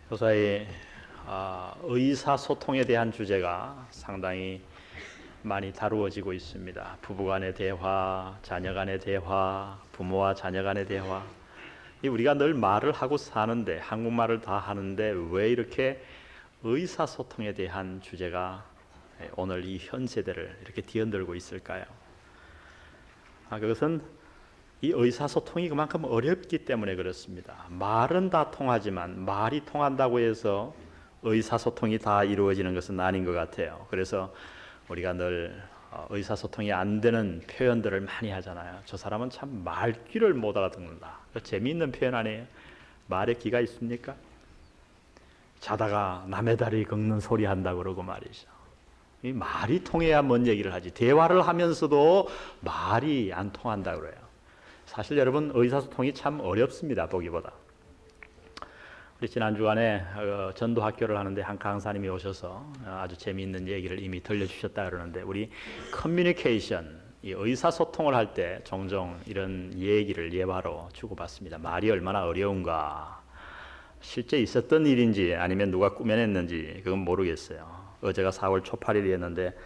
교사의 의사소통에 대한 주제가 상당히 많이 다루어지고 있습니다. 부부간의 대화, 자녀간의 대화, 부모와 자녀간의 대화. 우리가 늘 말을 하고 사는데, 한국말을 다 하는데 왜 이렇게 의사소통에 대한 주제가 오늘 이 현 세대를 이렇게 뒤흔들고 있을까요? 그것은 이 의사소통이 그만큼 어렵기 때문에 그렇습니다. 말은 다 통하지만 말이 통한다고 해서 의사소통이 다 이루어지는 것은 아닌 것 같아요. 그래서 우리가 늘 의사소통이 안 되는 표현들을 많이 하잖아요. 저 사람은 참 말귀를 못 알아듣는다. 재미있는 표현 아니에요? 말에 귀가 있습니까? 자다가 남의 다리 긁는 소리 한다고 그러고 말이죠. 이 말이 통해야 뭔 얘기를 하지. 대화를 하면서도 말이 안 통한다고 그래요. 사실 여러분 의사소통이 참 어렵습니다. 보기보다. 우리 지난 주간에 전도 학교를 하는데 한 강사님이 오셔서 아주 재미있는 얘기를 이미 들려주셨다 그러는데, 우리 커뮤니케이션, 이 의사소통을 할 때 종종 이런 얘기를 예화로 주고받습니다. 말이 얼마나 어려운가. 실제 있었던 일인지 아니면 누가 꾸며냈는지 그건 모르겠어요. 어제가 4월 초팔일이었는데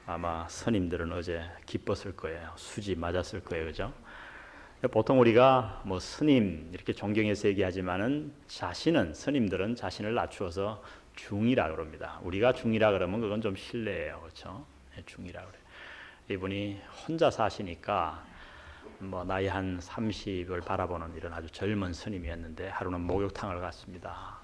아마 스님들은 어제 기뻤을 거예요. 수지 맞았을 거예요. 그죠? 보통 우리가 뭐 스님 이렇게 존경해서 얘기하지만은 스님들은 자신을 낮추어서 중이라 그럽니다. 우리가 중이라 그러면 그건 좀 실례예요. 그렇죠? 중이라 그래요. 이분이 혼자 사시니까 뭐 나이 한 30을 바라보는 이런 아주 젊은 스님이었는데 하루는 목욕탕을 갔습니다.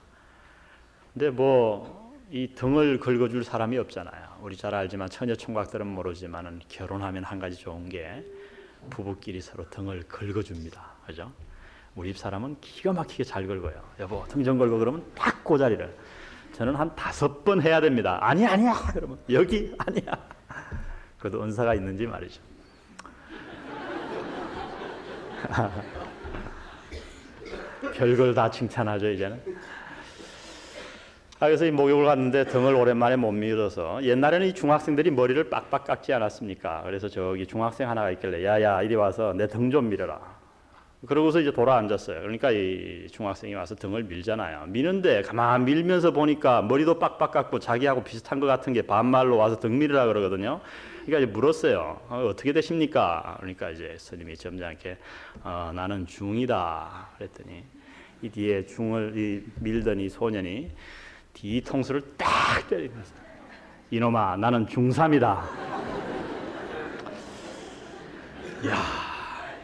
근데 뭐 이 등을 긁어줄 사람이 없잖아요. 우리 잘 알지만 처녀 총각들은 모르지만은 결혼하면 한 가지 좋은 게 부부끼리 서로 등을 긁어줍니다. 그죠? 우리 집 사람은 기가 막히게 잘 긁어요. 여보 등 좀 긁어 그러면 딱 그 자리를. 저는 한 5번 해야 됩니다. 아니야 그러면 여기 아니야. 그래도 은사가 있는지 말이죠. 별걸 다 칭찬하죠 이제는. 그래서 이 목욕을 갔는데 등을 오랜만에 못 밀어서, 옛날에는 이 중학생들이 머리를 빡빡 깎지 않았습니까? 그래서 저기 중학생 하나가 있길래 야야 이리 와서 내 등 좀 밀어라. 그러고서 이제 돌아 앉았어요. 그러니까 이 중학생이 와서 등을 밀잖아요. 미는데 가만 밀면서 보니까 머리도 빡빡 깎고 자기하고 비슷한 것 같은 게 반말로 와서 등 밀으라 그러거든요. 그러니까 이제 물었어요. 어떻게 되십니까? 그러니까 이제 스님이 점잖게 나는 중이다 그랬더니, 이 뒤에 중을 밀던 이 소년이 뒤통수를 딱 때리면서 이놈아 나는 중3이다. 이야,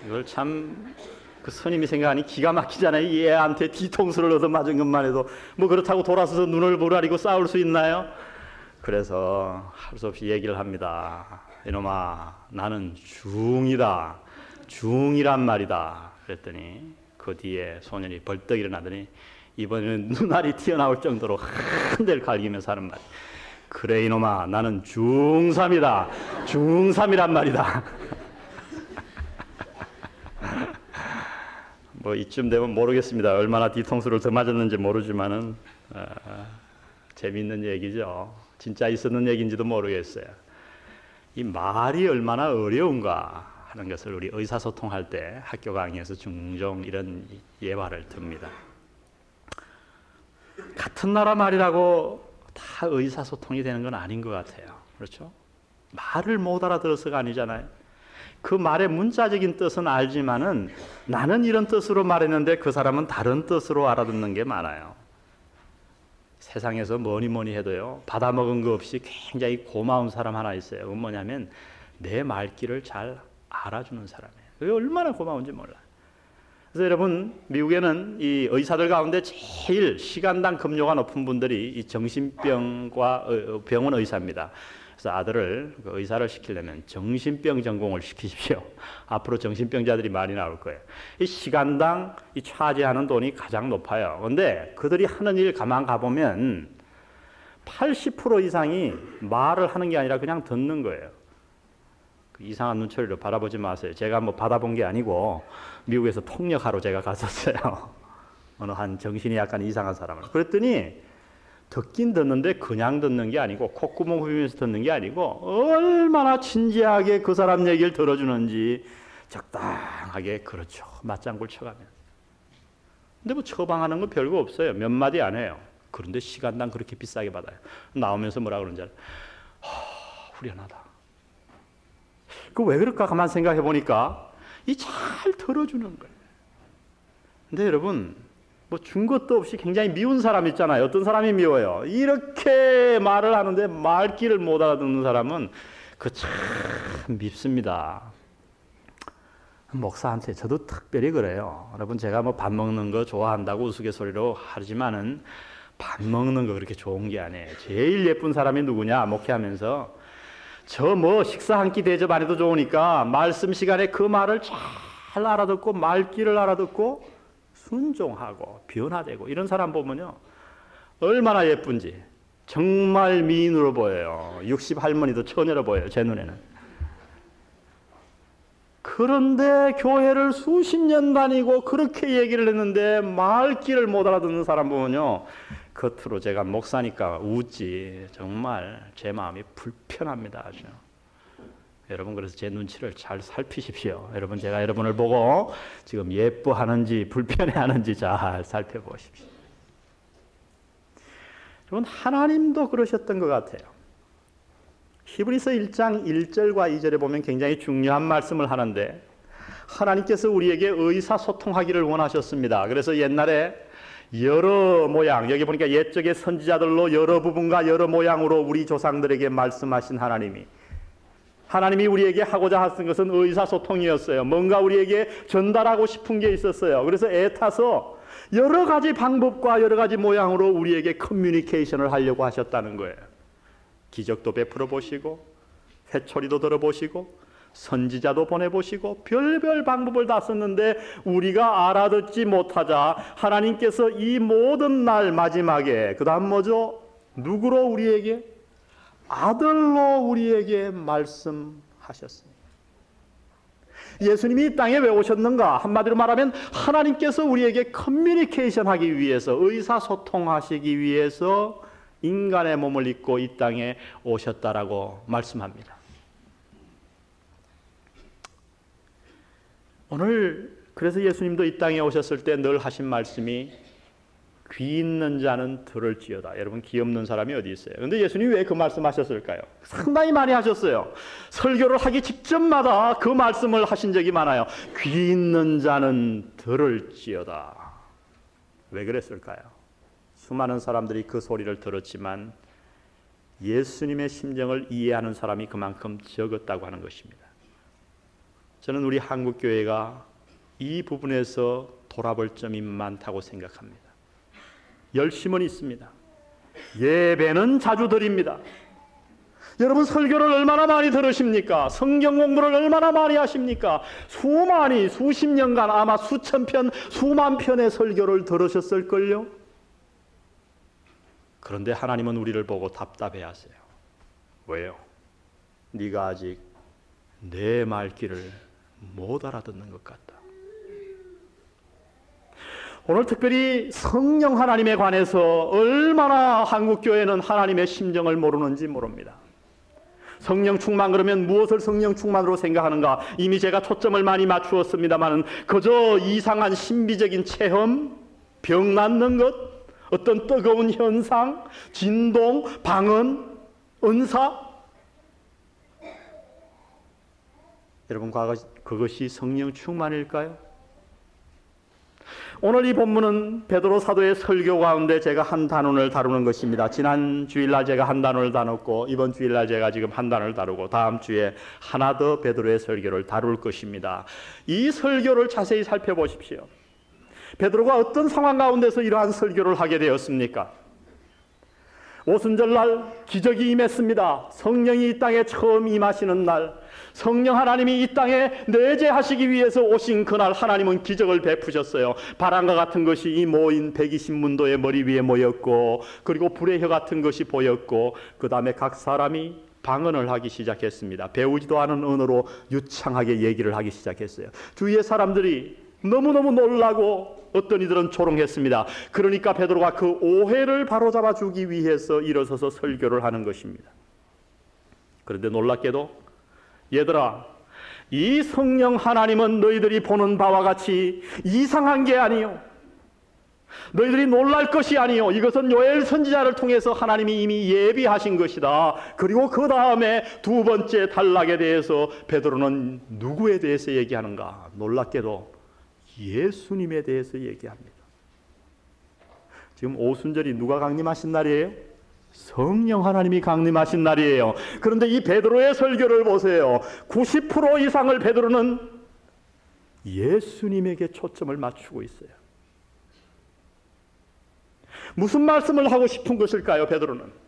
이걸 참 그 스님이 생각하니 기가 막히잖아요. 이 애한테 뒤통수를 얻어맞은 것만 해도 뭐 그렇다고 돌아서서 눈을 부라리고 싸울 수 있나요? 그래서 할 수 없이 얘기를 합니다. 이놈아 나는 중이다. 중이란 말이다. 그랬더니 그 뒤에 소년이 벌떡 일어나더니 이번에는 눈알이 튀어나올 정도로 한대를 갈기면서 하는 말. 그래 이놈아 나는 중3이다. 중3이란 말이다. 뭐 이쯤 되면 모르겠습니다. 얼마나 뒤통수를 더 맞았는지 모르지만은 재미있는 얘기죠. 진짜 있었는 얘기인지도 모르겠어요. 이 말이 얼마나 어려운가 하는 것을 우리 의사소통할 때 학교 강의에서 종종 이런 예화를 듭니다. 같은 나라 말이라고 다 의사소통이 되는 건 아닌 것 같아요. 그렇죠? 말을 못 알아들어서가 아니잖아요. 그 말의 문자적인 뜻은 알지만은 나는 이런 뜻으로 말했는데 그 사람은 다른 뜻으로 알아듣는 게 많아요. 세상에서 뭐니 해도요, 받아먹은 거 없이 굉장히 고마운 사람 하나 있어요. 그건 뭐냐면 내 말귀를 잘 알아주는 사람이에요. 그게 얼마나 고마운지 몰라요. 그래서 여러분, 미국에는 이 의사들 가운데 제일 시간당 급료가 높은 분들이 이 정신병과 병원 의사입니다. 그래서 아들을 의사를 시키려면 정신병 전공을 시키십시오. 앞으로 정신병자들이 많이 나올 거예요. 이 시간당 이 차지하는 돈이 가장 높아요. 그런데 그들이 하는 일 가만 가보면 80% 이상이 말을 하는 게 아니라 그냥 듣는 거예요. 이상한 눈초리로 바라보지 마세요. 제가 뭐 받아본 게 아니고 미국에서 통역하러 제가 갔었어요. 어느 한 정신이 약간 이상한 사람을. 그랬더니 듣긴 듣는데 그냥 듣는 게 아니고 콧구멍 후비면서 듣는 게 아니고 얼마나 진지하게 그 사람 얘기를 들어주는지 적당하게 그렇죠. 맞장구를 쳐가면. 근데 뭐 처방하는 건 별거 없어요. 몇 마디 안 해요. 그런데 시간당 그렇게 비싸게 받아요. 나오면서 뭐라 그러는지 알아요? 후련하다. 그 왜 그럴까 가만 생각해 보니까 이 잘 들어주는 거예요. 근데 여러분, 뭐 준 것도 없이 굉장히 미운 사람 있잖아요. 어떤 사람이 미워요? 이렇게 말을 하는데 말귀를 못 알아듣는 사람은 그 참 밉습니다. 목사한테 저도 특별히 그래요. 여러분, 제가 뭐 밥 먹는 거 좋아한다고 우스갯소리로 하지만은 밥 먹는 거 그렇게 좋은 게 아니에요. 제일 예쁜 사람이 누구냐? 목회하면서 저 뭐 식사 한 끼 대접 안 해도 좋으니까 말씀 시간에 그 말을 잘 알아듣고 말귀를 알아듣고 순종하고 변화되고 이런 사람 보면요, 얼마나 예쁜지 정말 미인으로 보여요. 60 할머니도 처녀로 보여요, 제 눈에는. 그런데 교회를 수십 년 다니고 그렇게 얘기를 했는데 말귀를 못 알아듣는 사람 보면요, 겉으로 제가 목사니까 웃지 정말 제 마음이 불편합니다. 아주. 여러분, 그래서 제 눈치를 잘 살피십시오. 여러분, 제가 여러분을 보고 지금 예뻐하는지 불편해하는지 잘 살펴보십시오. 여러분, 하나님도 그러셨던 것 같아요. 히브리서 1장 1절과 2절에 보면 굉장히 중요한 말씀을 하는데, 하나님께서 우리에게 의사소통하기를 원하셨습니다. 그래서 옛날에 여러 모양, 여기 보니까 옛적의 선지자들로 여러 부분과 여러 모양으로 우리 조상들에게 말씀하신 하나님이 우리에게 하고자 하신 것은 의사소통이었어요. 뭔가 우리에게 전달하고 싶은 게 있었어요. 그래서 애타서 여러 가지 방법과 여러 가지 모양으로 우리에게 커뮤니케이션을 하려고 하셨다는 거예요. 기적도 베풀어 보시고, 회초리도 들어보시고, 선지자도 보내보시고, 별별 방법을 다 썼는데 우리가 알아듣지 못하자 하나님께서 이 모든 날 마지막에, 그 다음 뭐죠? 누구로 우리에게? 아들로 우리에게 말씀하셨습니다. 예수님이 이 땅에 왜 오셨는가? 한마디로 말하면 하나님께서 우리에게 커뮤니케이션 하기 위해서, 의사소통하시기 위해서 인간의 몸을 입고 이 땅에 오셨다라고 말씀합니다. 오늘 그래서 예수님도 이 땅에 오셨을 때 늘 하신 말씀이 귀 있는 자는 들을지어다. 여러분, 귀 없는 사람이 어디 있어요? 그런데 예수님이 왜 그 말씀하셨을까요? 상당히 많이 하셨어요. 설교를 하기 직전마다 그 말씀을 하신 적이 많아요. 귀 있는 자는 들을지어다. 왜 그랬을까요? 수많은 사람들이 그 소리를 들었지만 예수님의 심정을 이해하는 사람이 그만큼 적었다고 하는 것입니다. 저는 우리 한국교회가 이 부분에서 돌아볼 점이 많다고 생각합니다. 열심은 있습니다. 예배는 자주 드립니다. 여러분, 설교를 얼마나 많이 들으십니까? 성경 공부를 얼마나 많이 하십니까? 수십 년간 아마 수천 편, 수만 편의 설교를 들으셨을걸요? 그런데 하나님은 우리를 보고 답답해하세요. 왜요? 네가 아직 내 말귀를 못 알아듣는 것 같다. 오늘 특별히 성령 하나님에 관해서 얼마나 한국교회는 하나님의 심정을 모르는지 모릅니다. 성령 충만 그러면 무엇을 성령 충만으로 생각하는가? 이미 제가 초점을 많이 맞추었습니다만 그저 이상한 신비적인 체험, 병 낫는 것, 어떤 뜨거운 현상, 진동, 방언, 은사. 여러분, 그것이 성령 충만일까요? 오늘 이 본문은 베드로 사도의 설교 가운데 제가 한 단원을 다루는 것입니다. 지난 주일날 제가 한 단원을 다뤘고, 이번 주일날 제가 지금 한 단원을 다루고, 다음 주에 하나 더 베드로의 설교를 다룰 것입니다. 이 설교를 자세히 살펴보십시오. 베드로가 어떤 상황 가운데서 이러한 설교를 하게 되었습니까? 오순절날 기적이 임했습니다. 성령이 이 땅에 처음 임하시는 날, 성령 하나님이 이 땅에 내재하시기 위해서 오신 그날 하나님은 기적을 베푸셨어요. 바람과 같은 것이 이 모인 120문도의 머리 위에 모였고, 그리고 불의 혀 같은 것이 보였고, 그 다음에 각 사람이 방언을 하기 시작했습니다. 배우지도 않은 언어로 유창하게 얘기를 하기 시작했어요. 주위의 사람들이 너무너무 놀라고 어떤 이들은 조롱했습니다. 그러니까 베드로가 그 오해를 바로잡아 주기 위해서 일어서서 설교를 하는 것입니다. 그런데 놀랍게도 얘들아, 이 성령 하나님은 너희들이 보는 바와 같이 이상한 게 아니요, 너희들이 놀랄 것이 아니요 이것은 요엘 선지자를 통해서 하나님이 이미 예비하신 것이다. 그리고 그 다음에 두 번째 단락에 대해서 베드로는 누구에 대해서 얘기하는가? 놀랍게도 예수님에 대해서 얘기합니다. 지금 오순절이 누가 강림하신 날이에요? 성령 하나님이 강림하신 날이에요. 그런데 이 베드로의 설교를 보세요. 90% 이상을 베드로는 예수님에게 초점을 맞추고 있어요. 무슨 말씀을 하고 싶은 것일까요, 베드로는?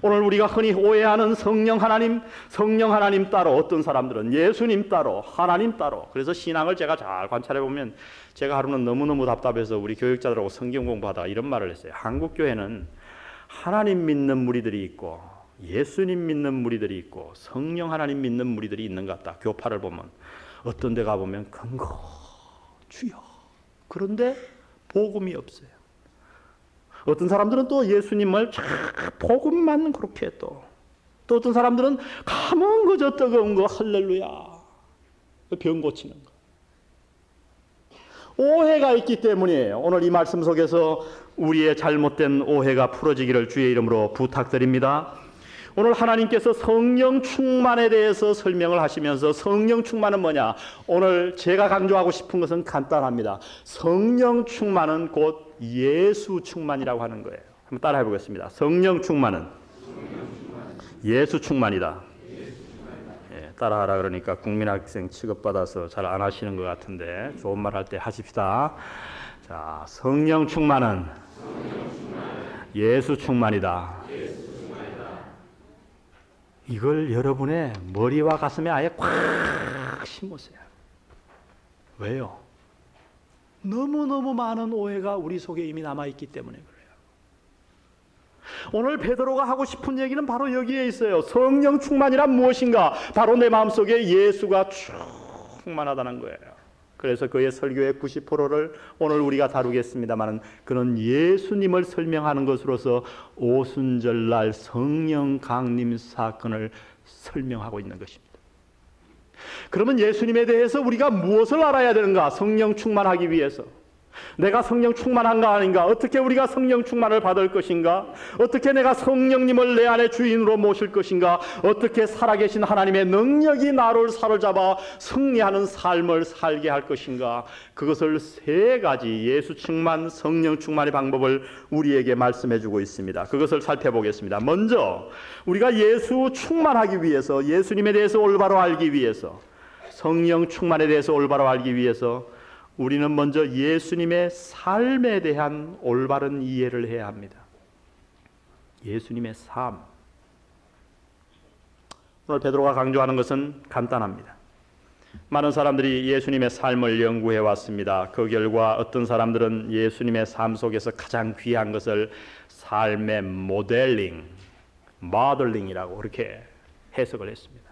오늘 우리가 흔히 오해하는 성령 하나님 따로, 어떤 사람들은 예수님 따로, 하나님 따로. 그래서 신앙을 제가 잘 관찰해 보면 제가 하루는 너무너무 답답해서 우리 교육자들하고 성경 공부하다가 이런 말을 했어요. 한국 교회는 하나님 믿는 무리들이 있고 예수님 믿는 무리들이 있고 성령 하나님 믿는 무리들이 있는 것 같다. 교파를 보면 어떤 데 가보면 근거 주여, 그런데 복음이 없어요. 어떤 사람들은 또 예수님을 복음만 그렇게 또 어떤 사람들은 가면 그저 뜨거운 거 할렐루야 병 고치는 거. 오해가 있기 때문이에요. 오늘 이 말씀 속에서 우리의 잘못된 오해가 풀어지기를 주의 이름으로 부탁드립니다. 오늘 하나님께서 성령 충만에 대해서 설명을 하시면서 성령 충만은 뭐냐? 오늘 제가 강조하고 싶은 것은 간단합니다. 성령 충만은 곧 예수 충만이라고 하는 거예요. 한번 따라해 보겠습니다. 성령 충만은 예수 충만이다. 예, 따라하라 그러니까 국민학생 취급받아서 잘 안 하시는 것 같은데 좋은 말 할 때 하십시다. 자, 성령 충만은 예수 충만이다. 이걸 여러분의 머리와 가슴에 아예 꽉 심으세요. 왜요? 너무너무 많은 오해가 우리 속에 이미 남아있기 때문에 그래요. 오늘 베드로가 하고 싶은 얘기는 바로 여기에 있어요. 성령 충만이란 무엇인가? 바로 내 마음속에 예수가 충만하다는 거예요. 그래서 그의 설교의 90%를 오늘 우리가 다루겠습니다만 그는 예수님을 설명하는 것으로서 오순절날 성령 강림 사건을 설명하고 있는 것입니다. 그러면 예수님에 대해서 우리가 무엇을 알아야 되는가? 성령 충만하기 위해서. 내가 성령 충만한가 아닌가? 어떻게 우리가 성령 충만을 받을 것인가? 어떻게 내가 성령님을 내 안에 주인으로 모실 것인가? 어떻게 살아계신 하나님의 능력이 나를 사로잡아 승리하는 삶을 살게 할 것인가? 그것을 세 가지 예수 충만, 성령 충만의 방법을 우리에게 말씀해 주고 있습니다. 그것을 살펴보겠습니다. 먼저 우리가 예수 충만하기 위해서, 예수님에 대해서 올바로 알기 위해서, 성령 충만에 대해서 올바로 알기 위해서 우리는 먼저 예수님의 삶에 대한 올바른 이해를 해야 합니다. 예수님의 삶. 오늘 베드로가 강조하는 것은 간단합니다. 많은 사람들이 예수님의 삶을 연구해 왔습니다. 그 결과 어떤 사람들은 예수님의 삶 속에서 가장 귀한 것을 삶의 모델링이라고 그렇게 해석을 했습니다.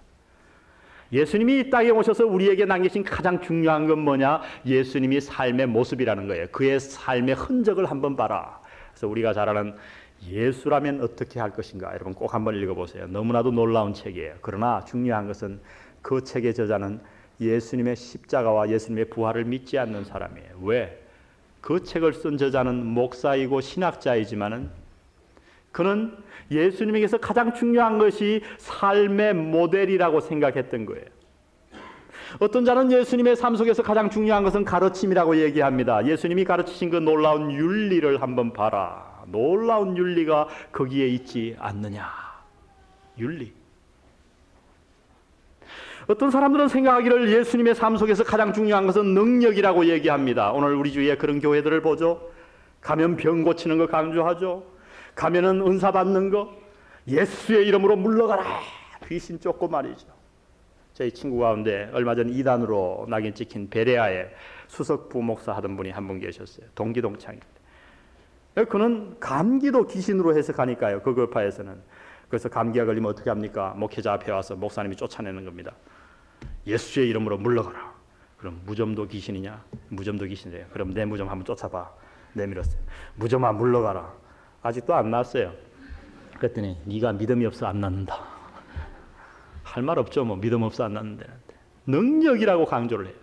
예수님이 이 땅에 오셔서 우리에게 남기신 가장 중요한 건 뭐냐? 예수님이 삶의 모습이라는 거예요. 그의 삶의 흔적을 한번 봐라. 그래서 우리가 잘 아는 예수라면 어떻게 할 것인가? 여러분 꼭 한번 읽어보세요. 너무나도 놀라운 책이에요. 그러나 중요한 것은 그 책의 저자는 예수님의 십자가와 예수님의 부활을 믿지 않는 사람이에요. 왜? 그 책을 쓴 저자는 목사이고 신학자이지만은 그는 예수님에게서 가장 중요한 것이 삶의 모델이라고 생각했던 거예요. 어떤 자는 예수님의 삶 속에서 가장 중요한 것은 가르침이라고 얘기합니다. 예수님이 가르치신 그 놀라운 윤리를 한번 봐라. 놀라운 윤리가 거기에 있지 않느냐. 윤리. 어떤 사람들은 생각하기를 예수님의 삶 속에서 가장 중요한 것은 능력이라고 얘기합니다. 오늘 우리 주위에 그런 교회들을 보죠. 가면 병 고치는 거 강조하죠. 가면은 은사 받는 거, 예수의 이름으로 물러가라, 귀신 쫓고 말이죠. 저희 친구 가운데 얼마 전 이단으로 낙인 찍힌 베레아에 수석 부목사 하던 분이 한 분 계셨어요. 동기동창인데 그는 감기도 귀신으로 해석하니까요. 그 교파에서는. 그래서 감기가 걸리면 어떻게 합니까? 목회자 앞에 와서 목사님이 쫓아내는 겁니다. 예수의 이름으로 물러가라. 그럼 무좀도 귀신이냐? 무좀도 귀신이래요. 그럼 내 무좀 한번 쫓아봐. 내밀었어요. 무좀아 물러가라. 아직도 안 났어요. 그랬더니 네가 믿음이 없어 안 낫는다. 할 말 없죠. 뭐 믿음 없어 안 낫는데. 능력이라고 강조를 해요.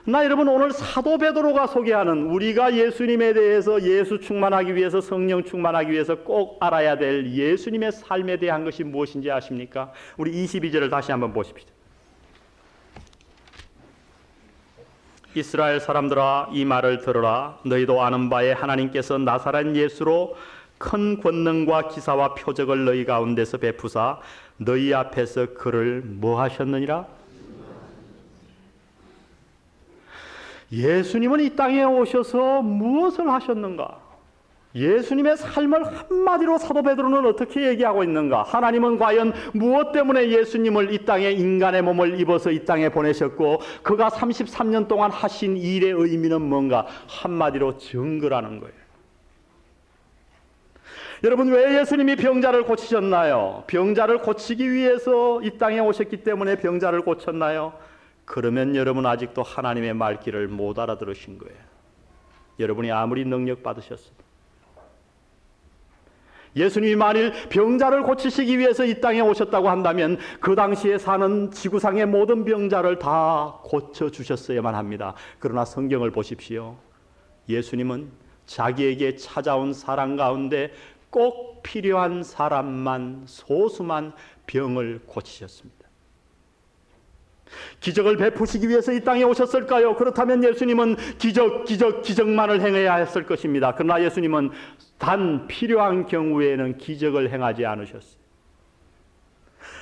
나 여러분 오늘 사도 베드로가 소개하는 우리가 예수님에 대해서 예수 충만하기 위해서 성령 충만하기 위해서 꼭 알아야 될 예수님의 삶에 대한 것이 무엇인지 아십니까? 우리 22절을 다시 한번 보십시오. 이스라엘 사람들아 이 말을 들으라. 너희도 아는 바에 하나님께서 나사렛 예수로 큰 권능과 기사와 표적을 너희 가운데서 베푸사 너희 앞에서 그를 뭐 하셨느니라? 예수님은 이 땅에 오셔서 무엇을 하셨는가? 예수님의 삶을 한마디로 사도 베드로는 어떻게 얘기하고 있는가? 하나님은 과연 무엇 때문에 예수님을 이 땅에 인간의 몸을 입어서 이 땅에 보내셨고 그가 33년 동안 하신 일의 의미는 뭔가? 한마디로 증거라는 거예요. 여러분 왜 예수님이 병자를 고치셨나요? 병자를 고치기 위해서 이 땅에 오셨기 때문에 병자를 고쳤나요? 그러면 여러분 아직도 하나님의 말귀를 못 알아들으신 거예요. 여러분이 아무리 능력 받으셨어도 예수님이 만일 병자를 고치시기 위해서 이 땅에 오셨다고 한다면 그 당시에 사는 지구상의 모든 병자를 다 고쳐주셨어야만 합니다. 그러나 성경을 보십시오. 예수님은 자기에게 찾아온 사람 가운데 꼭 필요한 사람만 소수만 병을 고치셨습니다. 기적을 베푸시기 위해서 이 땅에 오셨을까요? 그렇다면 예수님은 기적만을 행해야 했을 것입니다. 그러나 예수님은 단 필요한 경우에는 기적을 행하지 않으셨어요.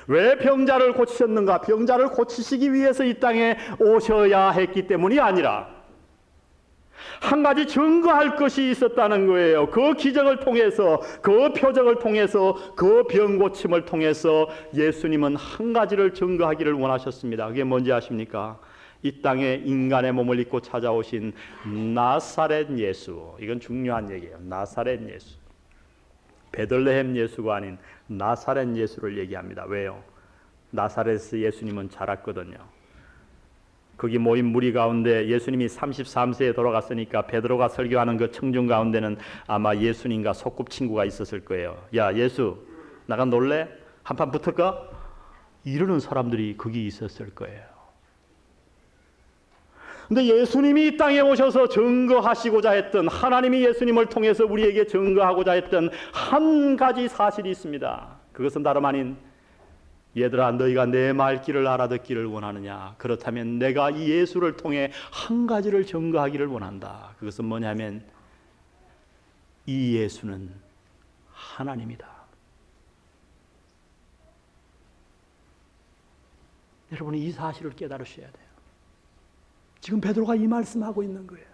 왜 병자를 고치셨는가? 병자를 고치시기 위해서 이 땅에 오셔야 했기 때문이 아니라 한 가지 증거할 것이 있었다는 거예요. 그 기적을 통해서, 그 표적을 통해서, 그 병 고침을 통해서 예수님은 한 가지를 증거하기를 원하셨습니다. 그게 뭔지 아십니까? 이 땅에 인간의 몸을 입고 찾아오신 나사렛 예수. 이건 중요한 얘기예요. 나사렛 예수. 베들레헴 예수가 아닌 나사렛 예수를 얘기합니다. 왜요? 나사렛에서 예수님은 자랐거든요. 거기 모인 무리 가운데 예수님이 33세에 돌아갔으니까 베드로가 설교하는 그 청중 가운데는 아마 예수님과 소꿉친구가 있었을 거예요. 야 예수 나가 놀래? 한판 붙을까? 이러는 사람들이 거기 있었을 거예요. 근데 예수님이 이 땅에 오셔서 증거하시고자 했던, 하나님이 예수님을 통해서 우리에게 증거하고자 했던 한 가지 사실이 있습니다. 그것은 다름 아닌 얘들아 너희가 내 말귀를 알아듣기를 원하느냐? 그렇다면 내가 이 예수를 통해 한 가지를 증거하기를 원한다. 그것은 뭐냐면 이 예수는 하나님이다. 여러분이 이 사실을 깨달으셔야 돼요. 지금 베드로가 이 말씀하고 있는 거예요.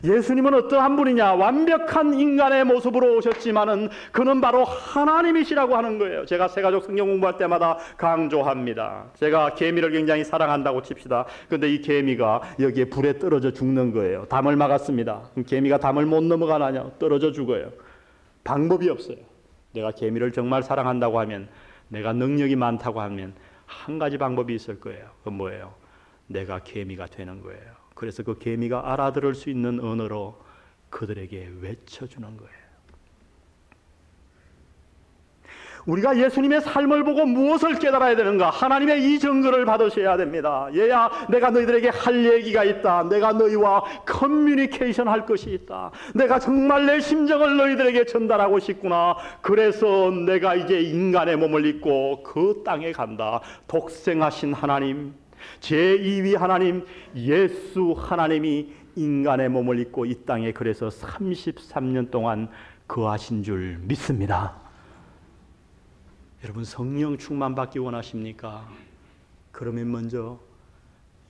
예수님은 어떠한 분이냐? 완벽한 인간의 모습으로 오셨지만은 그는 바로 하나님이시라고 하는 거예요. 제가 새가족 성경 공부할 때마다 강조합니다. 제가 개미를 굉장히 사랑한다고 칩시다. 그런데 이 개미가 여기에 불에 떨어져 죽는 거예요. 담을 막았습니다. 그럼 개미가 담을 못 넘어가나요? 떨어져 죽어요. 방법이 없어요. 내가 개미를 정말 사랑한다고 하면, 내가 능력이 많다고 하면 한 가지 방법이 있을 거예요. 그건 뭐예요? 내가 개미가 되는 거예요. 그래서 그 개미가 알아들을 수 있는 언어로 그들에게 외쳐주는 거예요. 우리가 예수님의 삶을 보고 무엇을 깨달아야 되는가? 하나님의 이 증거를 받으셔야 됩니다. 얘야 내가 너희들에게 할 얘기가 있다. 내가 너희와 커뮤니케이션 할 것이 있다. 내가 정말 내 심정을 너희들에게 전달하고 싶구나. 그래서 내가 이제 인간의 몸을 입고 그 땅에 간다. 독생하신 하나님, 제2위 하나님 예수 하나님이 인간의 몸을 입고 이 땅에 그래서 33년 동안 거하신 줄 믿습니다. 여러분 성령 충만 받기 원하십니까? 그러면 먼저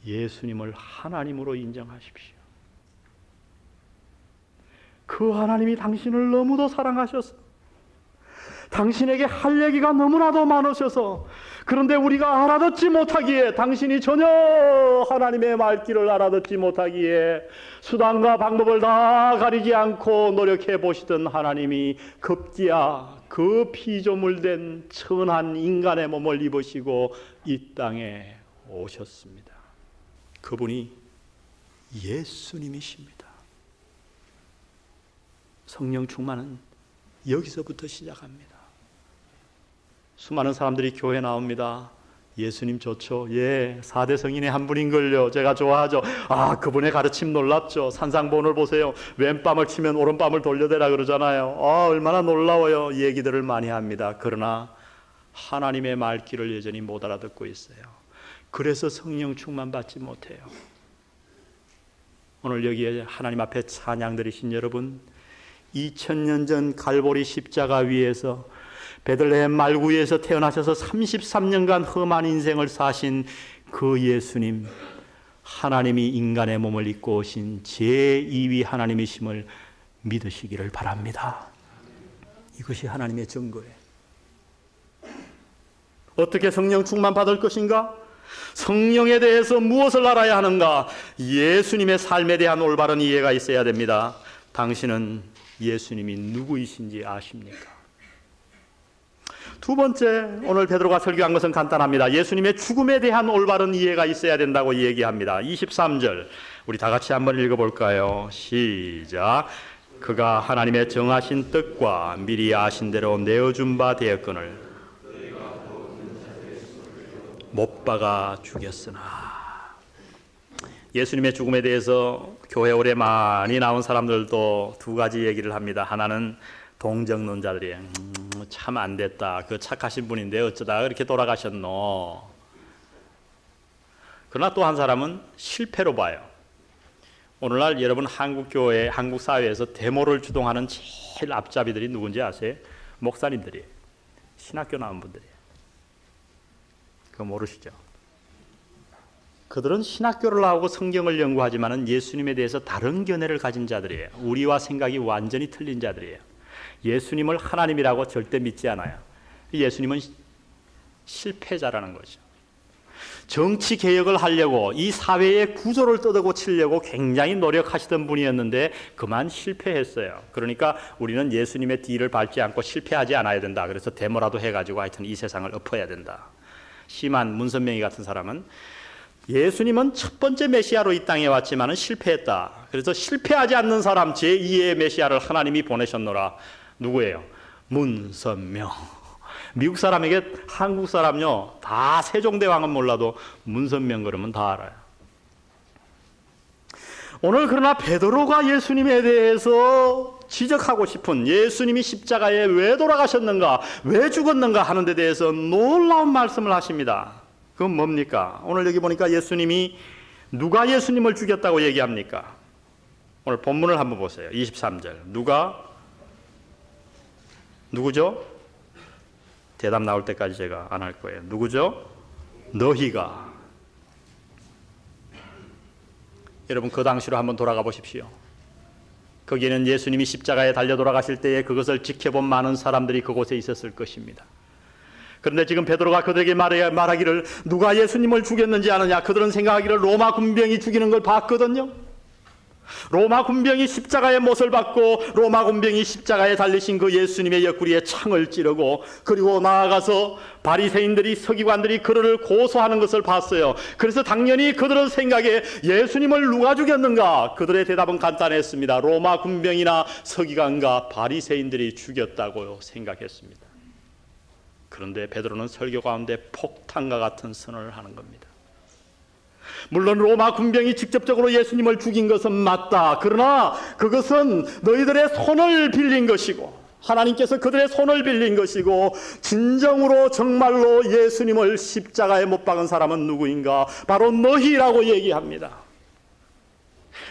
예수님을 하나님으로 인정하십시오. 그 하나님이 당신을 너무도 사랑하셔서 당신에게 할 얘기가 너무나도 많으셔서, 그런데 우리가 알아듣지 못하기에, 당신이 전혀 하나님의 말귀를 알아듣지 못하기에 수단과 방법을 다 가리지 않고 노력해 보시던 하나님이 급기야 그 피조물된 천한 인간의 몸을 입으시고 이 땅에 오셨습니다. 그분이 예수님이십니다. 성령 충만은 여기서부터 시작합니다. 수많은 사람들이 교회 나옵니다. 예수님 좋죠? 예, 4대 성인의 한 분인걸요. 제가 좋아하죠. 아, 그분의 가르침 놀랍죠. 산상본을 보세요. 왼뺨을 치면 오른뺨을 돌려대라 그러잖아요. 아, 얼마나 놀라워요. 이 얘기들을 많이 합니다. 그러나 하나님의 말귀를 여전히 못 알아듣고 있어요. 그래서 성령 충만 받지 못해요. 오늘 여기에 하나님 앞에 찬양 드리신 여러분, 2000년 전 갈보리 십자가 위에서 베들레헴 말구에서 태어나셔서 33년간 험한 인생을 사신 그 예수님, 하나님이 인간의 몸을 입고 오신 제2위 하나님이심을 믿으시기를 바랍니다. 이것이 하나님의 증거예요. 어떻게 성령 충만 받을 것인가? 성령에 대해서 무엇을 알아야 하는가? 예수님의 삶에 대한 올바른 이해가 있어야 됩니다. 당신은 예수님이 누구이신지 아십니까? 두 번째, 오늘 베드로가 설교한 것은 간단합니다. 예수님의 죽음에 대한 올바른 이해가 있어야 된다고 얘기합니다. 23절 우리 다 같이 한번 읽어볼까요? 시작. 그가 하나님의 정하신 뜻과 미리 아신 대로 내어준 바 되었거늘 못 박아 죽였으나. 예수님의 죽음에 대해서 교회 오래 많이 나온 사람들도 두 가지 얘기를 합니다. 하나는 동정론자들이에요. 참 안 됐다. 그 착하신 분인데 어쩌다 그렇게 돌아가셨노. 그러나 또 한 사람은 실패로 봐요. 오늘날 여러분 한국 교회, 한국 사회에서 데모를 주동하는 제일 앞잡이들이 누군지 아세요? 목사님들이에요. 신학교 나온 분들이에요. 그거 모르시죠? 그들은 신학교를 나오고 성경을 연구하지만 예수님에 대해서 다른 견해를 가진 자들이에요. 우리와 생각이 완전히 틀린 자들이에요. 예수님을 하나님이라고 절대 믿지 않아요. 예수님은 실패자라는 거죠. 정치 개혁을 하려고 이 사회의 구조를 뜯어고치려고 굉장히 노력하시던 분이었는데 그만 실패했어요. 그러니까 우리는 예수님의 뒤를 밟지 않고 실패하지 않아야 된다. 그래서 데모라도 해가지고 하여튼 이 세상을 엎어야 된다. 심한 문선명이 같은 사람은 예수님은 첫 번째 메시아로 이 땅에 왔지만 실패했다. 그래서 실패하지 않는 사람 제2의 메시아를 하나님이 보내셨노라. 누구예요? 문선명. 미국 사람에게 한국 사람요 다 세종대왕은 몰라도 문선명 그러면 다 알아요. 오늘 그러나 베드로가 예수님에 대해서 지적하고 싶은, 예수님이 십자가에 왜 돌아가셨는가, 왜 죽었는가 하는 데 대해서 놀라운 말씀을 하십니다. 그건 뭡니까? 오늘 여기 보니까 예수님이 누가 예수님을 죽였다고 얘기합니까? 오늘 본문을 한번 보세요. 23절. 누구죠? 대답 나올 때까지 제가 안 할 거예요. 누구죠? 너희가. 여러분 그 당시로 한번 돌아가 보십시오. 거기에는 예수님이 십자가에 달려 돌아가실 때에 그것을 지켜본 많은 사람들이 그곳에 있었을 것입니다. 그런데 지금 베드로가 그들에게 말하기를 누가 예수님을 죽였는지 아느냐? 그들은 생각하기를 로마 군병이 죽이는 걸 봤거든요. 로마 군병이 십자가의 못을 받고 로마 군병이 십자가에 달리신 그 예수님의 옆구리에 창을 찌르고 그리고 나아가서 바리새인들이 서기관들이 그를 고소하는 것을 봤어요. 그래서 당연히 그들은 생각에 예수님을 누가 죽였는가? 그들의 대답은 간단했습니다. 로마 군병이나 서기관과 바리새인들이 죽였다고 생각했습니다. 그런데 베드로는 설교 가운데 폭탄과 같은 선언을 하는 겁니다. 물론 로마 군병이 직접적으로 예수님을 죽인 것은 맞다. 그러나 그것은 너희들의 손을 빌린 것이고 하나님께서 그들의 손을 빌린 것이고 진정으로 정말로 예수님을 십자가에 못 박은 사람은 누구인가? 바로 너희라고 얘기합니다.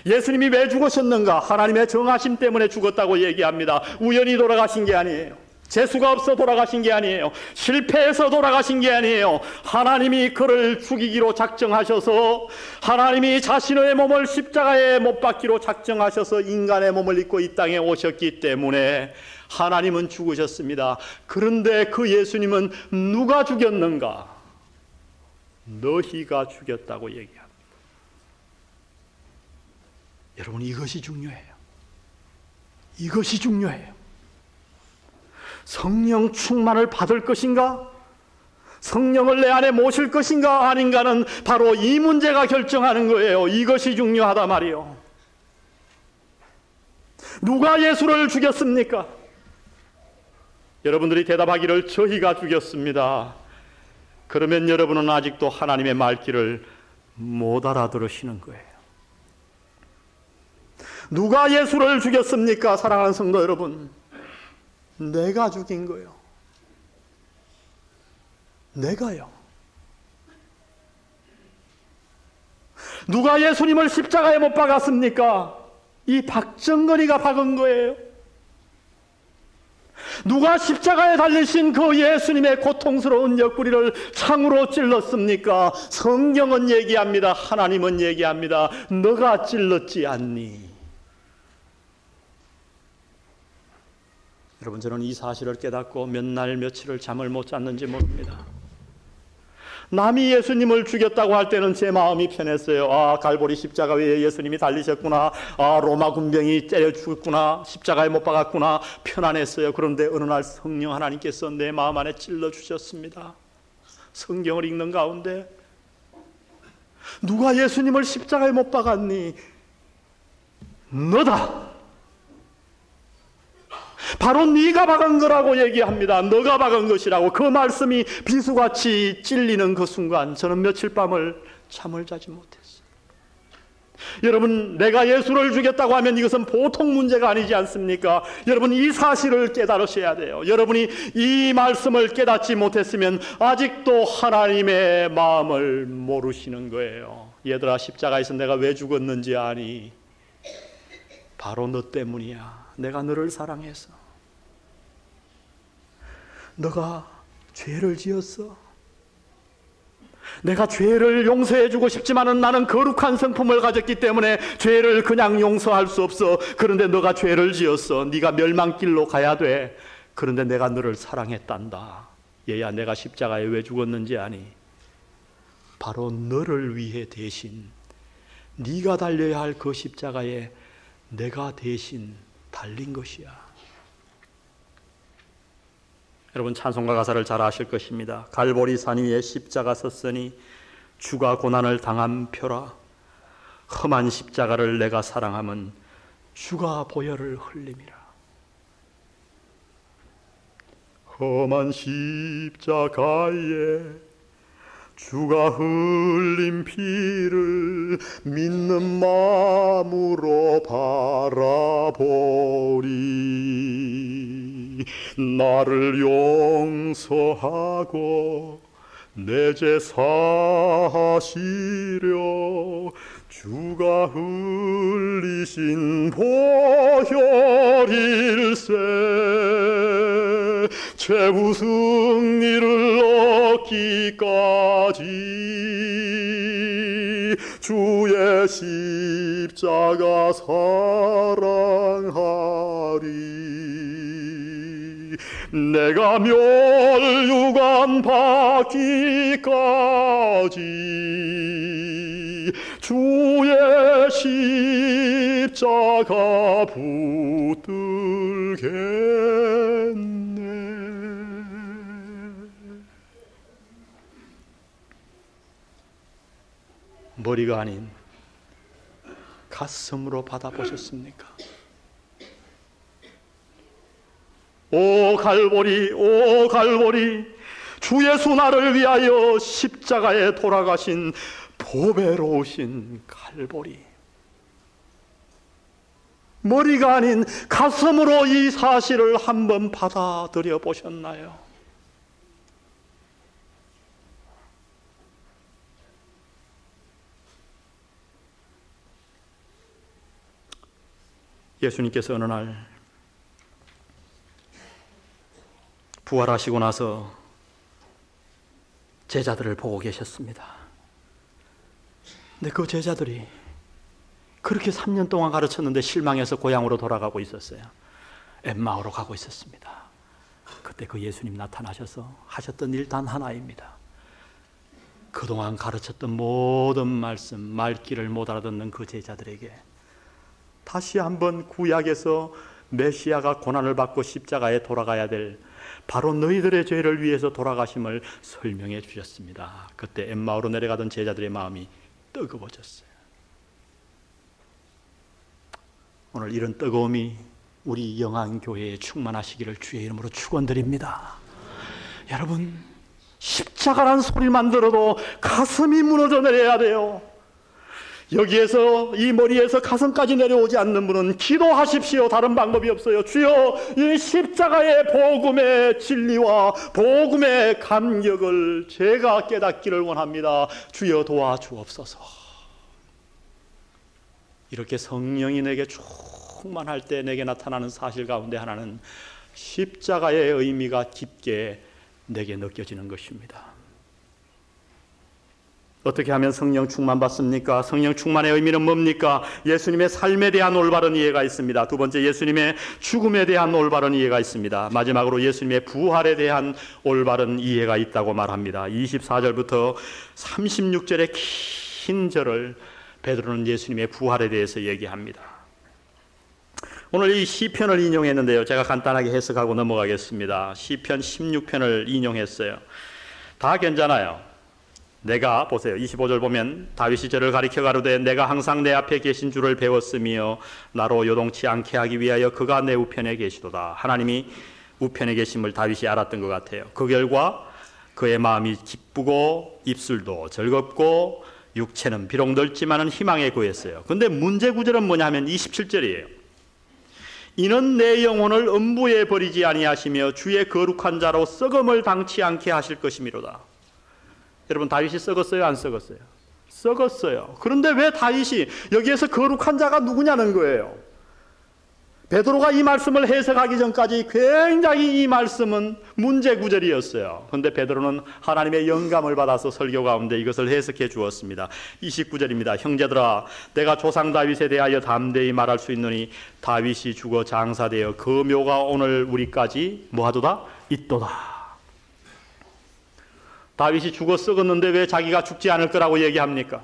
예수님이 왜 죽으셨는가? 하나님의 정하심 때문에 죽었다고 얘기합니다. 우연히 돌아가신 게 아니에요. 재수가 없어 돌아가신 게 아니에요. 실패해서 돌아가신 게 아니에요. 하나님이 그를 죽이기로 작정하셔서 하나님이 자신의 몸을 십자가에 못 박기로 작정하셔서 인간의 몸을 입고 이 땅에 오셨기 때문에 하나님은 죽으셨습니다. 그런데 그 예수님은 누가 죽였는가? 너희가 죽였다고 얘기합니다. 여러분 이것이 중요해요. 이것이 중요해요. 성령 충만을 받을 것인가? 성령을 내 안에 모실 것인가 아닌가는 바로 이 문제가 결정하는 거예요. 이것이 중요하다 말이요. 누가 예수를 죽였습니까? 여러분들이 대답하기를 저희가 죽였습니다. 그러면 여러분은 아직도 하나님의 말귀를 못 알아들으시는 거예요. 누가 예수를 죽였습니까? 사랑하는 성도 여러분, 내가 죽인 거예요. 내가요. 누가 예수님을 십자가에 못 박았습니까? 이 박정건이가 박은 거예요. 누가 십자가에 달리신 그 예수님의 고통스러운 옆구리를 창으로 찔렀습니까? 성경은 얘기합니다. 하나님은 얘기합니다. 너가 찔렀지 않니? 여러분, 저는 이 사실을 깨닫고 몇 날 며칠을 잠을 못 잤는지 모릅니다. 남이 예수님을 죽였다고 할 때는 제 마음이 편했어요. 아, 갈보리 십자가 위에 예수님이 달리셨구나. 아, 로마 군병이 때려 죽었구나. 십자가에 못 박았구나. 편안했어요. 그런데 어느 날 성령 하나님께서 내 마음 안에 찔러 주셨습니다. 성경을 읽는 가운데 누가 예수님을 십자가에 못 박았니? 너다. 바로 네가 박은 거라고 얘기합니다. 너가 박은 것이라고. 그 말씀이 비수같이 찔리는 그 순간 저는 며칠 밤을 잠을 자지 못했어요. 여러분, 내가 예수를 죽였다고 하면 이것은 보통 문제가 아니지 않습니까? 여러분, 이 사실을 깨달으셔야 돼요. 여러분이 이 말씀을 깨닫지 못했으면 아직도 하나님의 마음을 모르시는 거예요. 얘들아, 십자가에서 내가 왜 죽었는지 아니? 바로 너 때문이야. 내가 너를 사랑해서. 너가 죄를 지었어. 내가 죄를 용서해주고 싶지만은 나는 거룩한 성품을 가졌기 때문에 죄를 그냥 용서할 수 없어. 그런데 너가 죄를 지었어. 네가 멸망길로 가야 돼. 그런데 내가 너를 사랑했단다. 얘야, 내가 십자가에 왜 죽었는지 아니? 바로 너를 위해 대신 네가 달려야 할 그 십자가에 내가 대신 달린 것이야. 여러분, 찬송가 가사를 잘 아실 것입니다. 갈보리 산 위에 십자가 섰으니 주가 고난을 당한 표라. 험한 십자가를 내가 사랑함은 주가 보혈을 흘림이라. 험한 십자가에 주가 흘린 피를 믿는 마음으로 바라보리. 나를 용서하고 내 죄 사하시려 주가 흘리신 보혈일세. 최후 승리를 얻기까지 주의 십자가 사랑하리. 내가 멸류관 받기까지 주의 십자가 붙들겠네. 머리가 아닌 가슴으로 받아보셨습니까? 오 갈보리, 오 갈보리, 주 예수 나를 위하여 십자가에 돌아가신 보배로우신 갈보리. 머리가 아닌 가슴으로 이 사실을 한번 받아들여 보셨나요? 예수님께서 어느 날 부활하시고 나서 제자들을 보고 계셨습니다. 근데 그 제자들이 그렇게 3년 동안 가르쳤는데 실망해서 고향으로 돌아가고 있었어요. 엠마오로 가고 있었습니다. 그때 그 예수님 나타나셔서 하셨던 일 단 하나입니다. 그동안 가르쳤던 모든 말씀, 말귀를 못 알아듣는 그 제자들에게 다시 한번 구약에서 메시아가 고난을 받고 십자가에 돌아가야 될 바로 너희들의 죄를 위해서 돌아가심을 설명해 주셨습니다. 그때 엠마오로 내려가던 제자들의 마음이 뜨거워졌어요. 오늘 이런 뜨거움이 우리 영안교회에 충만하시기를 주의 이름으로 축원드립니다. 여러분, 십자가란 소리만 들어도 가슴이 무너져 내려야 돼요. 여기에서 이 머리에서 가슴까지 내려오지 않는 분은 기도하십시오. 다른 방법이 없어요. 주여, 이 십자가의 복음의 진리와 복음의 감격을 제가 깨닫기를 원합니다. 주여 도와주옵소서. 이렇게 성령이 내게 충만할 때 내게 나타나는 사실 가운데 하나는 십자가의 의미가 깊게 내게 느껴지는 것입니다. 어떻게 하면 성령 충만 받습니까? 성령 충만의 의미는 뭡니까? 예수님의 삶에 대한 올바른 이해가 있습니다. 두 번째, 예수님의 죽음에 대한 올바른 이해가 있습니다. 마지막으로 예수님의 부활에 대한 올바른 이해가 있다고 말합니다. 24절부터 36절의 긴 절을 베드로는 예수님의 부활에 대해서 얘기합니다. 오늘 이 시편을 인용했는데요. 제가 간단하게 해석하고 넘어가겠습니다. 시편 16편을 인용했어요. 다 괜찮아요. 내가, 보세요, 25절 보면 다윗이 저를 가리켜 가로되 내가 항상 내 앞에 계신 줄을 배웠으며 나로 요동치 않게 하기 위하여 그가 내 우편에 계시도다. 하나님이 우편에 계심을 다윗이 알았던 것 같아요. 그 결과 그의 마음이 기쁘고 입술도 즐겁고 육체는 비록 늙지만은 희망에 구했어요. 그런데 문제 구절은 뭐냐면 27절이에요. 이는 내 영혼을 음부에 버리지 아니하시며 주의 거룩한 자로 썩음을 당치 않게 하실 것이미로다. 여러분, 다윗이 썩었어요? 안 썩었어요? 썩었어요. 그런데 왜 다윗이 여기에서 거룩한 자가 누구냐는 거예요. 베드로가 이 말씀을 해석하기 전까지 굉장히 이 말씀은 문제 구절이었어요. 그런데 베드로는 하나님의 영감을 받아서 설교 가운데 이것을 해석해 주었습니다. 29절입니다. 형제들아, 내가 조상 다윗에 대하여 담대히 말할 수 있느니 다윗이 죽어 장사되어 그 묘가 오늘 우리까지 뭐하도다? 있도다. 다윗이 죽어 썩었는데 왜 자기가 죽지 않을 거라고 얘기합니까?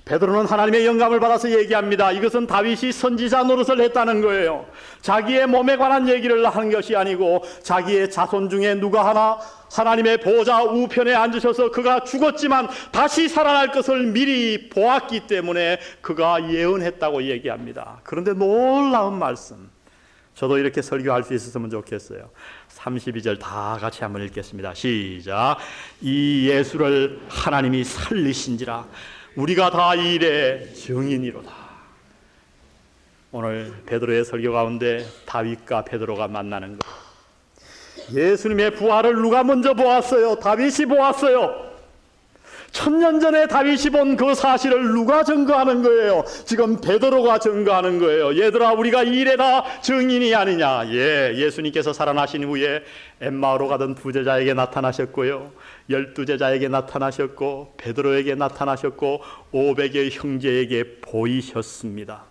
베드로는 하나님의 영감을 받아서 얘기합니다. 이것은 다윗이 선지자 노릇을 했다는 거예요. 자기의 몸에 관한 얘기를 하는 것이 아니고 자기의 자손 중에 누가 하나 하나님의 보좌 우편에 앉으셔서 그가 죽었지만 다시 살아날 것을 미리 보았기 때문에 그가 예언했다고 얘기합니다. 그런데 놀라운 말씀, 저도 이렇게 설교할 수 있었으면 좋겠어요. 32절 다 같이 한번 읽겠습니다. 시작. 이 예수를 하나님이 살리신지라 우리가 다 이 일의 증인이로다. 오늘 베드로의 설교 가운데 다윗과 베드로가 만나는 것. 예수님의 부활을 누가 먼저 보았어요? 다윗이 보았어요. 1000년 전에 다윗이 본 그 사실을 누가 증거하는 거예요? 지금 베드로가 증거하는 거예요. 얘들아, 우리가 이 일에 다 증인이 아니냐. 예수님께서 살아나신 후에 엠마오로 가던 두 제자에게 나타나셨고요, 12제자에게 나타나셨고 베드로에게 나타나셨고 500의 형제에게 보이셨습니다.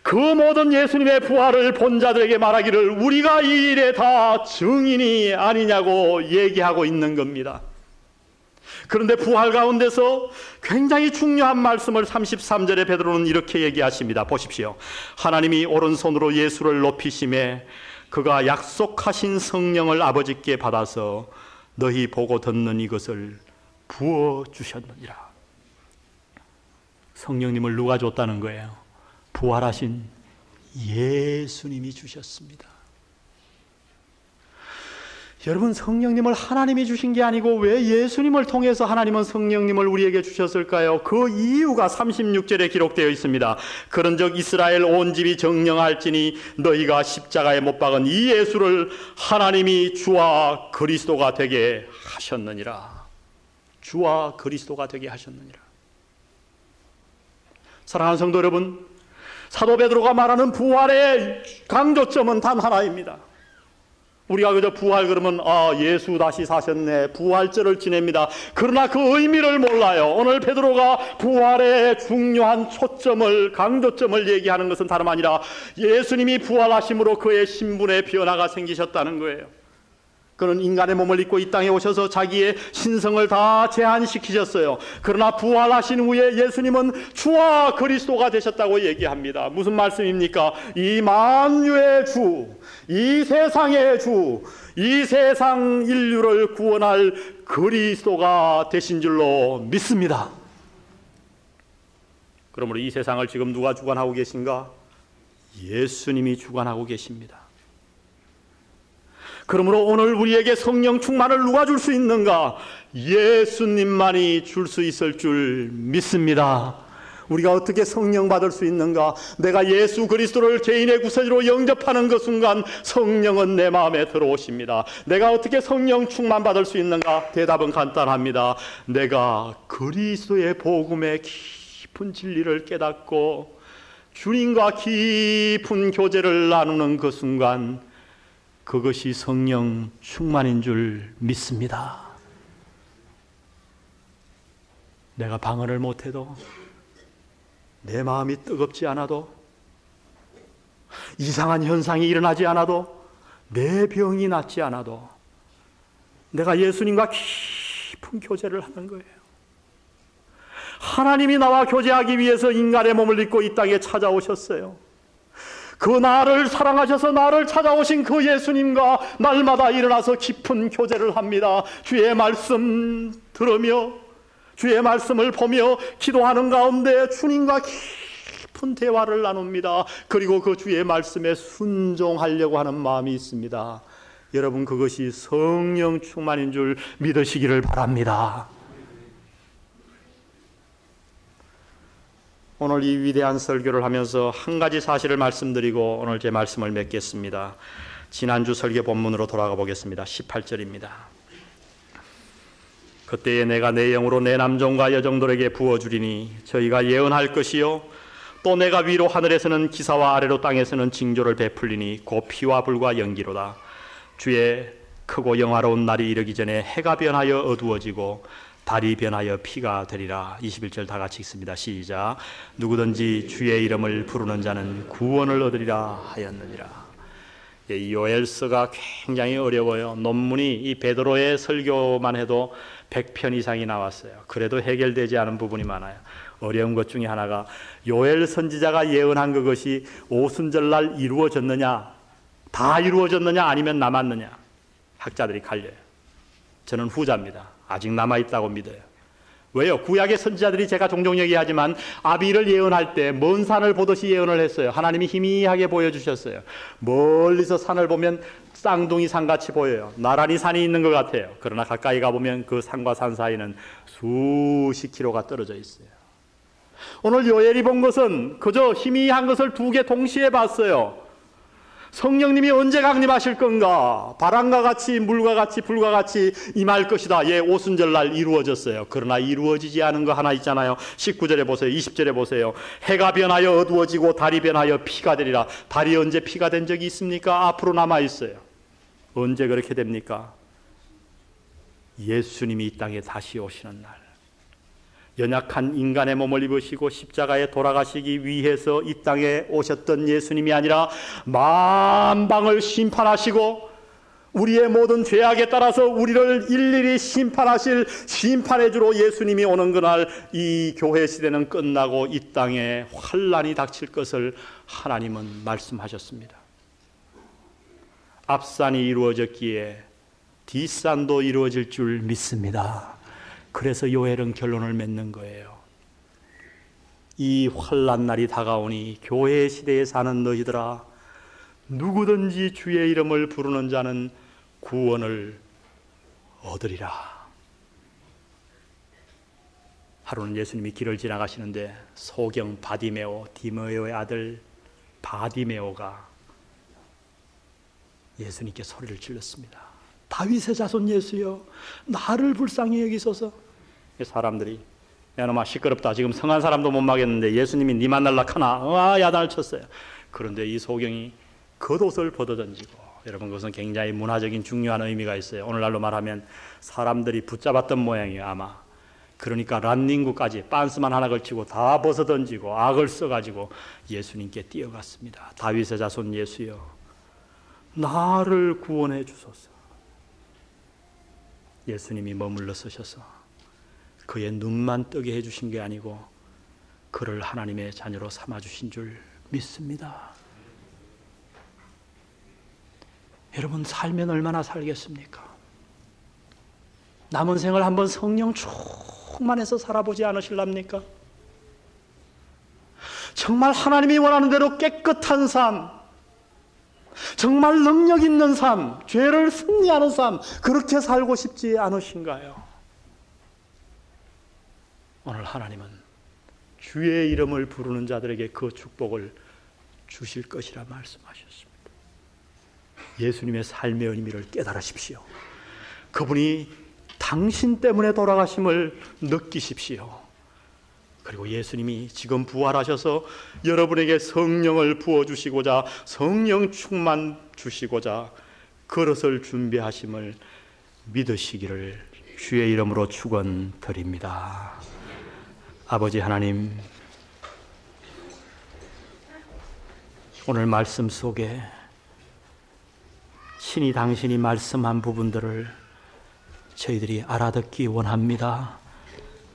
그 모든 예수님의 부활을 본 자들에게 말하기를 우리가 이 일에 다 증인이 아니냐고 얘기하고 있는 겁니다. 그런데 부활 가운데서 굉장히 중요한 말씀을 33절에 베드로는 이렇게 얘기하십니다. 보십시오. 하나님이 오른손으로 예수를 높이심에 그가 약속하신 성령을 아버지께 받아서 너희 보고 듣는 이것을 부어주셨느니라. 성령님을 누가 줬다는 거예요? 부활하신 예수님이 주셨습니다. 여러분, 성령님을 하나님이 주신 게 아니고 왜 예수님을 통해서 하나님은 성령님을 우리에게 주셨을까요? 그 이유가 36절에 기록되어 있습니다. 그런즉 이스라엘 온 집이 정령할지니 너희가 십자가에 못 박은 이 예수를 하나님이 주와 그리스도가 되게 하셨느니라. 주와 그리스도가 되게 하셨느니라. 사랑하는 성도 여러분, 사도 베드로가 말하는 부활의 강조점은 단 하나입니다. 우리가 그저 부활 그러면 예수 다시 사셨네, 부활절을 지냅니다. 그러나 그 의미를 몰라요. 오늘 베드로가 부활의 중요한 초점을, 강조점을 얘기하는 것은 다름 아니라 예수님이 부활하심으로 그의 신분의 변화가 생기셨다는 거예요. 그는 인간의 몸을 입고 이 땅에 오셔서 자기의 신성을 다 제한시키셨어요. 그러나 부활하신 후에 예수님은 주와 그리스도가 되셨다고 얘기합니다. 무슨 말씀입니까? 이 만유의 주, 이 세상의 주, 이 세상 인류를 구원할 그리스도가 되신 줄로 믿습니다. 그러므로 이 세상을 지금 누가 주관하고 계신가? 예수님이 주관하고 계십니다. 그러므로 오늘 우리에게 성령 충만을 누가 줄 수 있는가? 예수님만이 줄 수 있을 줄 믿습니다. 우리가 어떻게 성령 받을 수 있는가? 내가 예수 그리스도를 개인의 구세주로 영접하는 그 순간 성령은 내 마음에 들어오십니다. 내가 어떻게 성령 충만 받을 수 있는가? 대답은 간단합니다. 내가 그리스도의 복음의 깊은 진리를 깨닫고 주님과 깊은 교제를 나누는 그 순간, 그것이 성령 충만인 줄 믿습니다. 내가 방언을 못해도, 내 마음이 뜨겁지 않아도, 이상한 현상이 일어나지 않아도, 내 병이 낫지 않아도 내가 예수님과 깊은 교제를 하는 거예요. 하나님이 나와 교제하기 위해서 인간의 몸을 입고 이 땅에 찾아오셨어요. 그 나를 사랑하셔서 나를 찾아오신 그 예수님과 날마다 일어나서 깊은 교제를 합니다. 주의 말씀 들으며 주의 말씀을 보며 기도하는 가운데 주님과 깊은 대화를 나눕니다. 그리고 그 주의 말씀에 순종하려고 하는 마음이 있습니다. 여러분, 그것이 성령 충만인 줄 믿으시기를 바랍니다. 오늘 이 위대한 설교를 하면서 한 가지 사실을 말씀드리고 오늘 제 말씀을 맺겠습니다. 지난주 설교 본문으로 돌아가 보겠습니다. 18절입니다. 그때에 내가 내 영으로 내 남종과 여종들에게 부어주리니 저희가 예언할 것이요 또 내가 위로 하늘에서는 기사와 아래로 땅에서는 징조를 베풀리니 곧 피와 불과 연기로다. 주의 크고 영화로운 날이 이르기 전에 해가 변하여 어두워지고 달이 변하여 피가 되리라. 21절 다 같이 읽습니다. 시작. 누구든지 주의 이름을 부르는 자는 구원을 얻으리라 하였느니라. 이 요엘서가 굉장히 어려워요. 논문이 이 베드로의 설교만 해도 100편 이상이 나왔어요. 그래도 해결되지 않은 부분이 많아요. 어려운 것 중에 하나가 요엘 선지자가 예언한 그것이 오순절날 이루어졌느냐, 다 이루어졌느냐, 아니면 남았느냐. 학자들이 갈려요. 저는 후자입니다. 아직 남아있다고 믿어요. 왜요? 구약의 선지자들이 제가 종종 얘기하지만 아비를 예언할 때 먼 산을 보듯이 예언을 했어요. 하나님이 희미하게 보여주셨어요. 멀리서 산을 보면 쌍둥이 산같이 보여요. 나란히 산이 있는 것 같아요. 그러나 가까이 가보면 그 산과 산 사이는 수십 킬로가 떨어져 있어요. 오늘 요엘이 본 것은 그저 희미한 것을 두 개 동시에 봤어요. 성령님이 언제 강림하실 건가? 바람과 같이 물과 같이 불과 같이 임할 것이다. 예, 오순절날 이루어졌어요. 그러나 이루어지지 않은 거 하나 있잖아요. 19절에 보세요. 20절에 보세요. 해가 변하여 어두워지고 달이 변하여 피가 되리라. 달이 언제 피가 된 적이 있습니까? 앞으로 남아있어요. 언제 그렇게 됩니까? 예수님이 이 땅에 다시 오시는 날. 연약한 인간의 몸을 입으시고 십자가에 돌아가시기 위해서 이 땅에 오셨던 예수님이 아니라 만방을 심판하시고 우리의 모든 죄악에 따라서 우리를 일일이 심판하실 심판의 주로 예수님이 오는 그날 이 교회 시대는 끝나고 이 땅에 환란이 닥칠 것을 하나님은 말씀하셨습니다. 앞산이 이루어졌기에 뒷산도 이루어질 줄 믿습니다. 그래서 요엘은 결론을 맺는 거예요. 이 환난 날이 다가오니 교회 시대에 사는 너희들아, 누구든지 주의 이름을 부르는 자는 구원을 얻으리라. 하루는 예수님이 길을 지나가시는데 소경 바디메오, 디메오의 아들 바디메오가 예수님께 소리를 질렀습니다. 다윗의 자손 예수여, 나를 불쌍히 여기소서. 사람들이 야 너마 시끄럽다. 지금 성한 사람도 못 막겠는데 예수님이 니 만날라 카나. 야단을 쳤어요. 그런데 이 소경이 겉옷을 벗어던지고, 여러분 그것은 굉장히 문화적인 중요한 의미가 있어요. 오늘날로 말하면 사람들이 붙잡았던 모양이에요 아마. 그러니까 란닝구까지 빤스만 하나 걸치고 다 벗어던지고 악을 써가지고 예수님께 뛰어갔습니다. 다윗의 자손 예수여, 나를 구원해 주소서. 예수님이 머물러 서셔서 그의 눈만 뜨게 해주신 게 아니고 그를 하나님의 자녀로 삼아주신 줄 믿습니다. 여러분, 살면 얼마나 살겠습니까? 남은 생을 한번 성령 충만해서 살아보지 않으실랍니까? 정말 하나님이 원하는 대로 깨끗한 삶, 정말 능력 있는 삶, 죄를 승리하는 삶, 그렇게 살고 싶지 않으신가요? 오늘 하나님은 주의 이름을 부르는 자들에게 그 축복을 주실 것이라 말씀하셨습니다. 예수님의 삶의 의미를 깨달으십시오. 그분이 당신 때문에 돌아가심을 느끼십시오. 그리고 예수님이 지금 부활하셔서 여러분에게 성령을 부어주시고자, 성령 충만 주시고자 그릇을 준비하심을 믿으시기를 주의 이름으로 축원드립니다. 아버지 하나님, 오늘 말씀 속에 친히 당신이 말씀한 부분들을 저희들이 알아듣기 원합니다.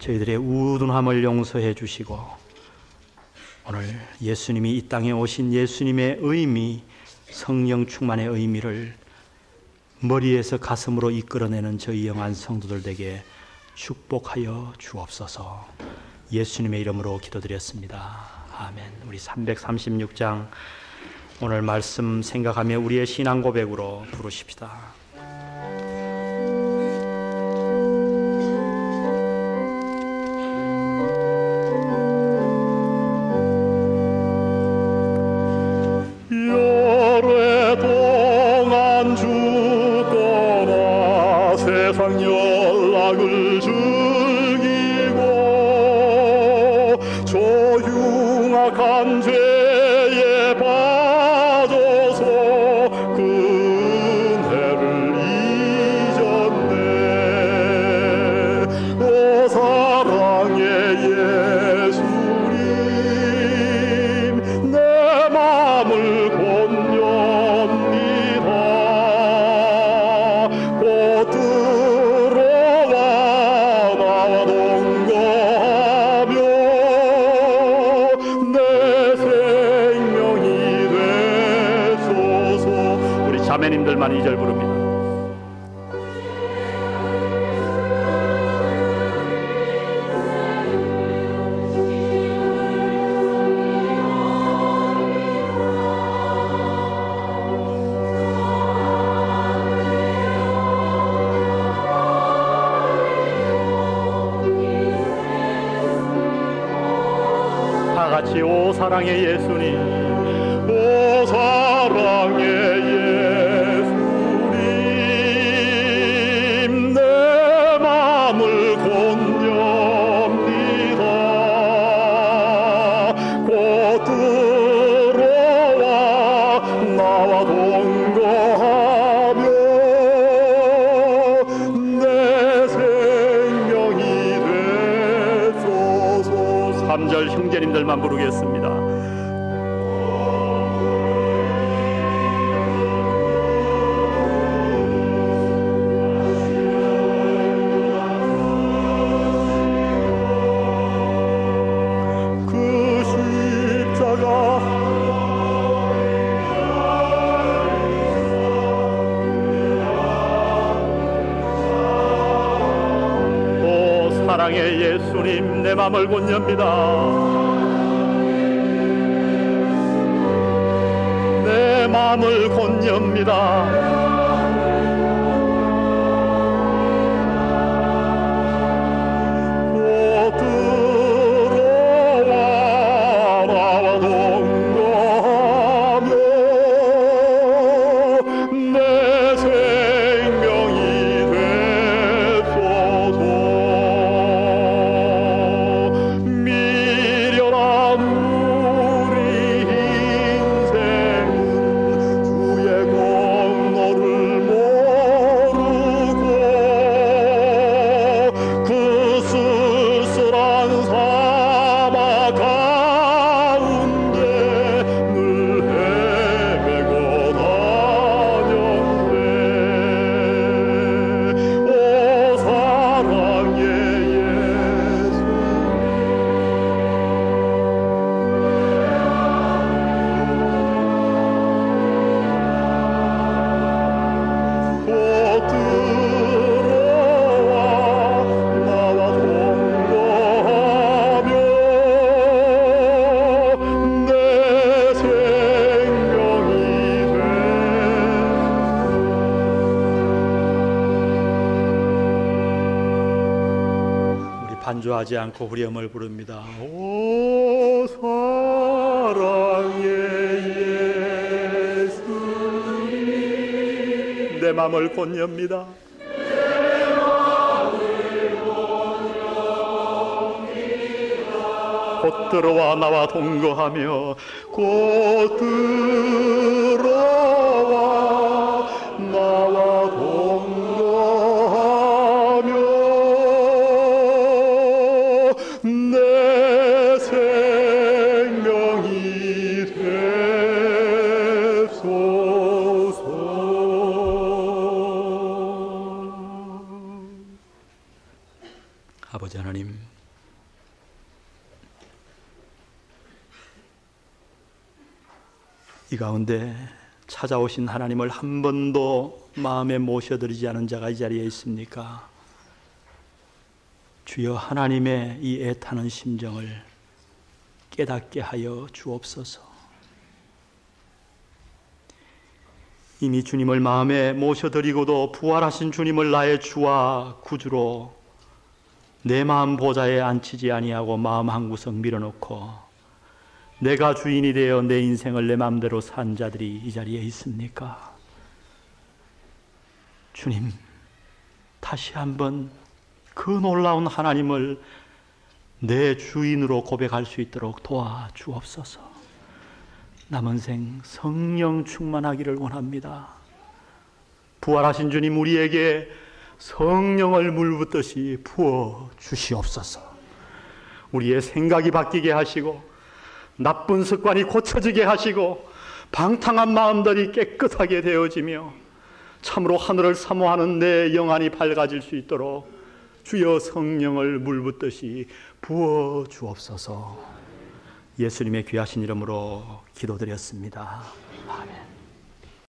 저희들의 우둔함을 용서해 주시고 오늘 예수님이 이 땅에 오신 예수님의 의미, 성령 충만의 의미를 머리에서 가슴으로 이끌어내는 저희 영한 성도들 에게 축복하여 주옵소서. 예수님의 이름으로 기도드렸습니다. 아멘. 우리 336장 오늘 말씀 생각하며 우리의 신앙 고백으로 부르십시다. 오랫동안 죽거나 세상 연락을 즐기고 조흉악한 죄에 빠져서 그 은혜를 잊었네. 오 사랑의 예수님, 내 마음을 자매님들만 2절 부릅니다. 다 같이 오 사랑의 예수님, 오 사랑의 형제님들만 부르겠습니다. 그 십자가 오 사랑의 예수님, 내 맘을 곧 엽니다. 내 마음을 곧 엽니다. 곧 들어와 나와 동거하며 내 생명이 되소서. 미련한 우리 인생은 주의 공로를 모르고 그 쓸쓸한 사막 가운데 구하지 않고 후렴을 부릅니다. 오 사랑의 예수님, 내 맘을 곧 엽니다. 곧 들어와 나와 동거하며, 곧 들어와 나와 동거하며 내 생명이 되소서. 아버지 하나님, 이 가운데 찾아오신 하나님을 한 번도 마음에 모셔드리지 않은 자가 이 자리에 있습니까? 주여, 하나님의 이 애타는 심정을 깨닫게 하여 주옵소서. 이미 주님을 마음에 모셔드리고도 부활하신 주님을 나의 주와 구주로 내 마음 보좌에 앉히지 아니하고 마음 한구석 밀어놓고 내가 주인이 되어 내 인생을 내 마음대로 산 자들이 이 자리에 있습니까? 주님, 다시 한번 그 놀라운 하나님을 내 주인으로 고백할 수 있도록 도와주옵소서. 남은 생 성령 충만하기를 원합니다. 부활하신 주님, 우리에게 성령을 물붓듯이 부어 주시옵소서. 우리의 생각이 바뀌게 하시고 나쁜 습관이 고쳐지게 하시고 방탕한 마음들이 깨끗하게 되어지며 참으로 하늘을 사모하는 내 영안이 밝아질 수 있도록 주여 성령을 물붓듯이 부어 주옵소서. 예수님의 귀하신 이름으로 기도드렸습니다. 아멘.